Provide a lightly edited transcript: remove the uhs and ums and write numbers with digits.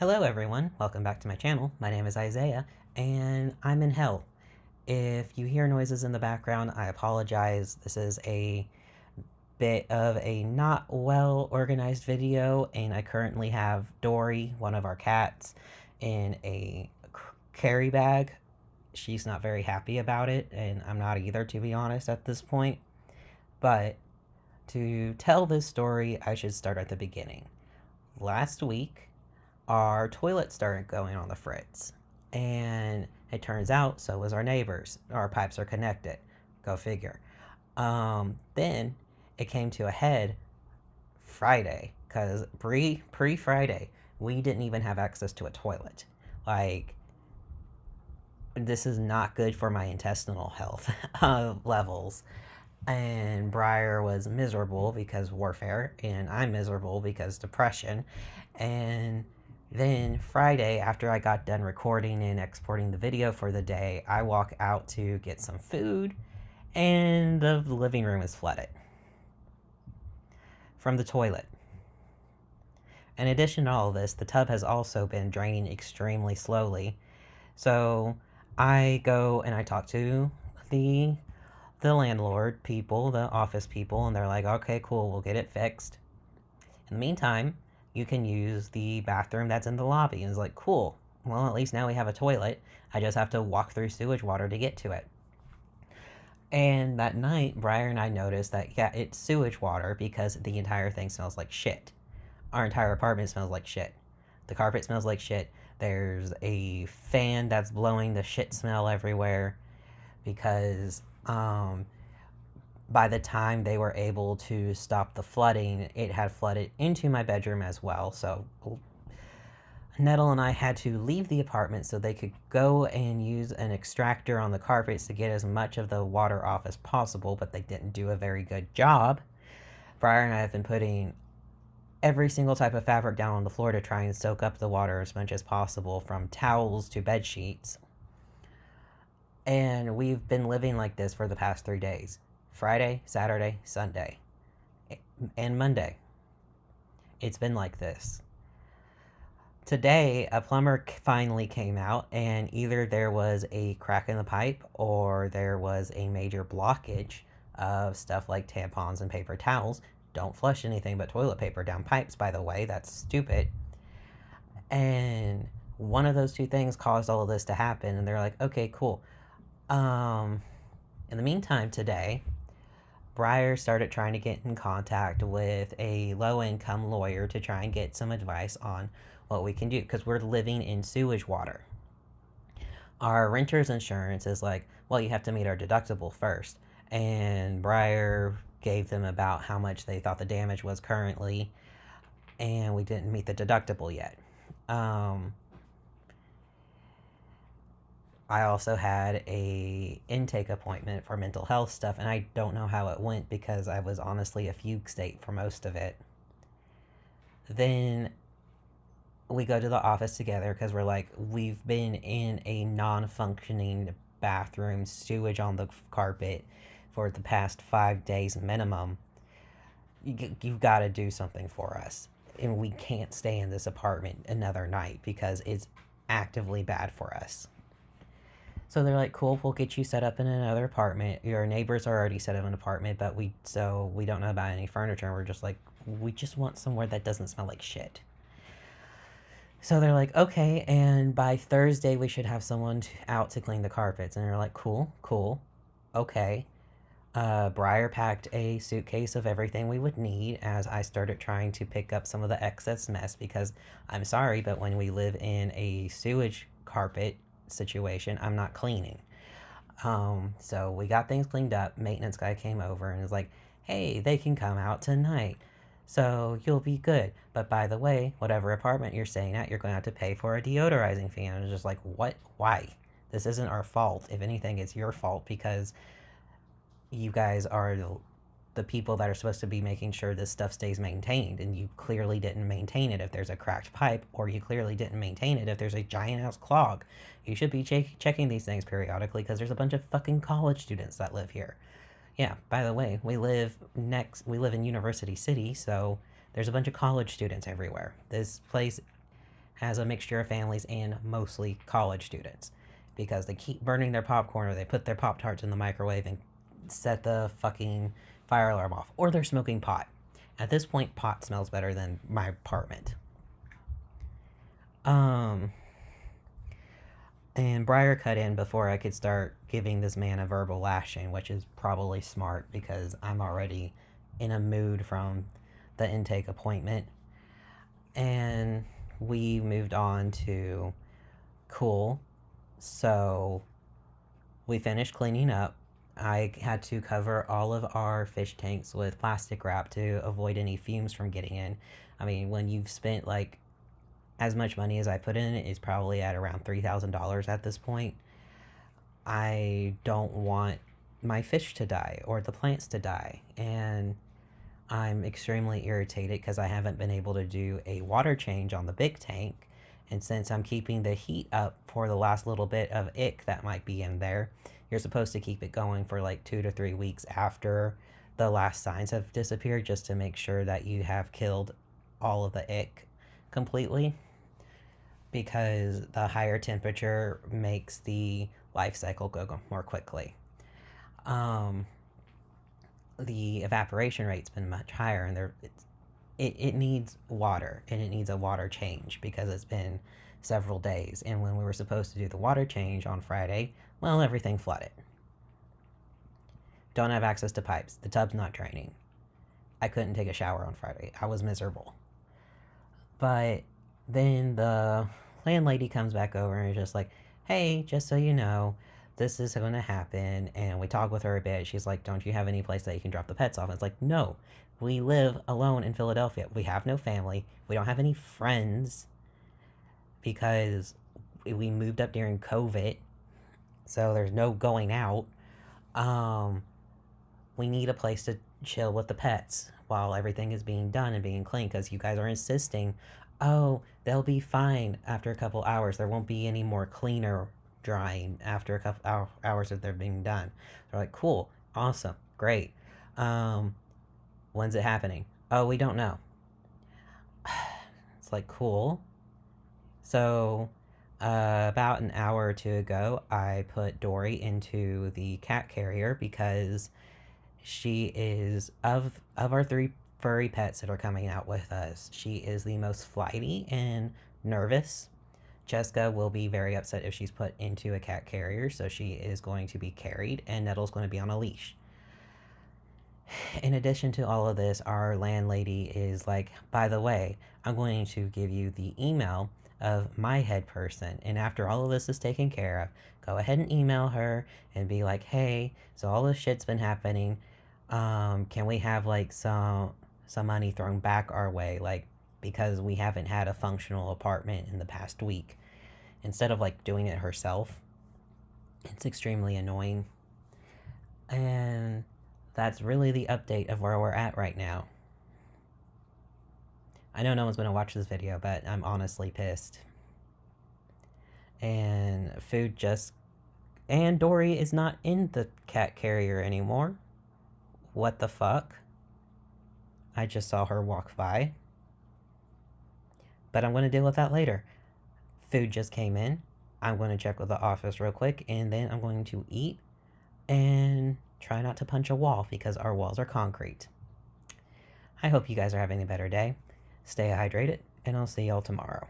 Hello everyone, welcome back to my channel. My name is Isaiah, and I'm in hell. If you hear noises in the background, I apologize. This is a bit of a not well organized video, and I currently have Dory, one of our cats, in a carry bag. She's not very happy about it, and I'm not either, to be honest, at this point. But to tell this story, I should start at the beginning. Last week, our toilet started going on the fritz. And it turns out so was our neighbors. Our pipes are connected. Go figure. Then it came to a head Friday, because pre Friday, we didn't even have access to a toilet. Like, this is not good for my intestinal health levels. And Briar was miserable because warfare, and I'm miserable because depression. And then Friday, after I got done recording and exporting the video for the day, I walk out to get some food, and the living room is flooded from the toilet. In addition to all this, the tub has also been draining extremely slowly. So I go and I talk to the the landlord people, the office people, and they're like, okay, cool, we'll get it fixed. In the meantime, you can use the bathroom that's in the lobby. And it's like, cool. Well, at least now we have a toilet. I just have to walk through sewage water to get to it. And that night, Briar and I noticed that, yeah, it's sewage water because the entire thing smells like shit. Our entire apartment smells like shit. The carpet smells like shit. There's a fan that's blowing the shit smell everywhere because by the time they were able to stop the flooding, it had flooded into my bedroom as well. So Nettle and I had to leave the apartment so they could go and use an extractor on the carpets to get as much of the water off as possible, but they didn't do a very good job. Briar and I have been putting every single type of fabric down on the floor to try and soak up the water as much as possible, from towels to bed sheets. And we've been living like this for the past 3 days. Friday, Saturday, Sunday, and Monday. It's been like this. Today, a plumber finally came out, and either there was a crack in the pipe or there was a major blockage of stuff like tampons and paper towels. Don't flush anything but toilet paper down pipes, by the way. That's stupid. And one of those two things caused all of this to happen, and they're like, okay, cool. In the meantime, today, Briar started trying to get in contact with a low income lawyer to try and get some advice on what we can do, because we're living in sewage water. Our renter's insurance is like, well, you have to meet our deductible first. And Briar gave them about how much they thought the damage was currently, and we didn't meet the deductible yet. I also had a intake appointment for mental health stuff, and I don't know how it went because I was honestly a fugue state for most of it. Then we go to the office together because we're like, we've been in a non-functioning bathroom, sewage on the carpet for the past 5 days minimum. You've got to do something for us, and we can't stay in this apartment another night because it's actively bad for us. So they're like, cool, we'll get you set up in another apartment. Your neighbors are already set up in an apartment, but we don't know about any furniture. And we're just like, we just want somewhere that doesn't smell like shit. So they're like, okay, and by Thursday we should have someone out to clean the carpets. And they're like, cool, okay. Briar packed a suitcase of everything we would need as I started trying to pick up some of the excess mess, because I'm sorry, but when we live in a sewage carpet situation, I'm not cleaning. So we got things cleaned up. Maintenance guy came over and was like, hey, they can come out tonight, so you'll be good. But by the way, whatever apartment you're staying at, you're going to have to pay for a deodorizing fee. And I was just like, what? Why? This isn't our fault. If anything, it's your fault because you guys are the people that are supposed to be making sure this stuff stays maintained, and you clearly didn't maintain it if there's a cracked pipe, or you clearly didn't maintain it if there's a giant ass clog. You should be checking these things periodically because there's a bunch of fucking college students that live here. Yeah, by the way, we live in University City, so there's a bunch of college students everywhere. This place has a mixture of families and mostly college students because they keep burning their popcorn or they put their Pop Tarts in the microwave and set the fucking fire alarm off, or they're smoking pot. At this point, pot smells better than my apartment. Um, and Briar cut in before I could start giving this man a verbal lashing, which is probably smart because I'm already in a mood from the intake appointment. And we moved on to cool. So we finished cleaning up. I had to cover all of our fish tanks with plastic wrap to avoid any fumes from getting in. I mean, when you've spent like as much money as I put in it, is probably at around $3,000 at this point. I don't want my fish to die or the plants to die. And I'm extremely irritated because I haven't been able to do a water change on the big tank. And since I'm keeping the heat up for the last little bit of ick that might be in there, you're supposed to keep it going for like 2 to 3 weeks after the last signs have disappeared just to make sure that you have killed all of the ick completely. Because the higher temperature makes the life cycle go more quickly. Um, the evaporation rate's been much higher, and it needs water, and it needs a water change because it's been several days. And when we were supposed to do the water change on Friday, well, everything flooded. Don't have access to pipes. The tub's not draining. I couldn't take a shower on Friday. I was miserable. But then the landlady comes back over and is just like, hey, just so you know, this is going to happen. And we talk with her a bit. She's like, don't you have any place that you can drop the pets off? And it's like, no, we live alone in Philadelphia. We have no family. We don't have any friends because we moved up during COVID. So there's no going out. Um, we need a place to chill with the pets while everything is being done and being cleaned because you guys are insisting, oh, they'll be fine after a couple hours. There won't be any more cleaner drying after a couple hours of they're being done. They're like, cool, awesome, great. When's it happening? Oh, we don't know. It's like, cool. So, about an hour or two ago, I put Dory into the cat carrier because she is of our three furry pets that are coming out with us. She is the most flighty and nervous. Jessica will be very upset if she's put into a cat carrier, so she is going to be carried, and Nettle's going to be on a leash. In addition to all of this, our landlady is like, by the way, I'm going to give you the email of my head person. And after all of this is taken care of, go ahead and email her and be like, hey, so all this shit's been happening. Can we have like some money thrown back our way? Like, because we haven't had a functional apartment in the past week. Instead of like doing it herself. It's extremely annoying. And that's really the update of where we're at right now. I know no one's going to watch this video, but I'm honestly pissed. And and Dory is not in the cat carrier anymore. What the fuck? I just saw her walk by. But I'm going to deal with that later. Food just came in. I'm going to check with the office real quick, and then I'm going to eat and try not to punch a wall because our walls are concrete. I hope you guys are having a better day. Stay hydrated, and I'll see y'all tomorrow.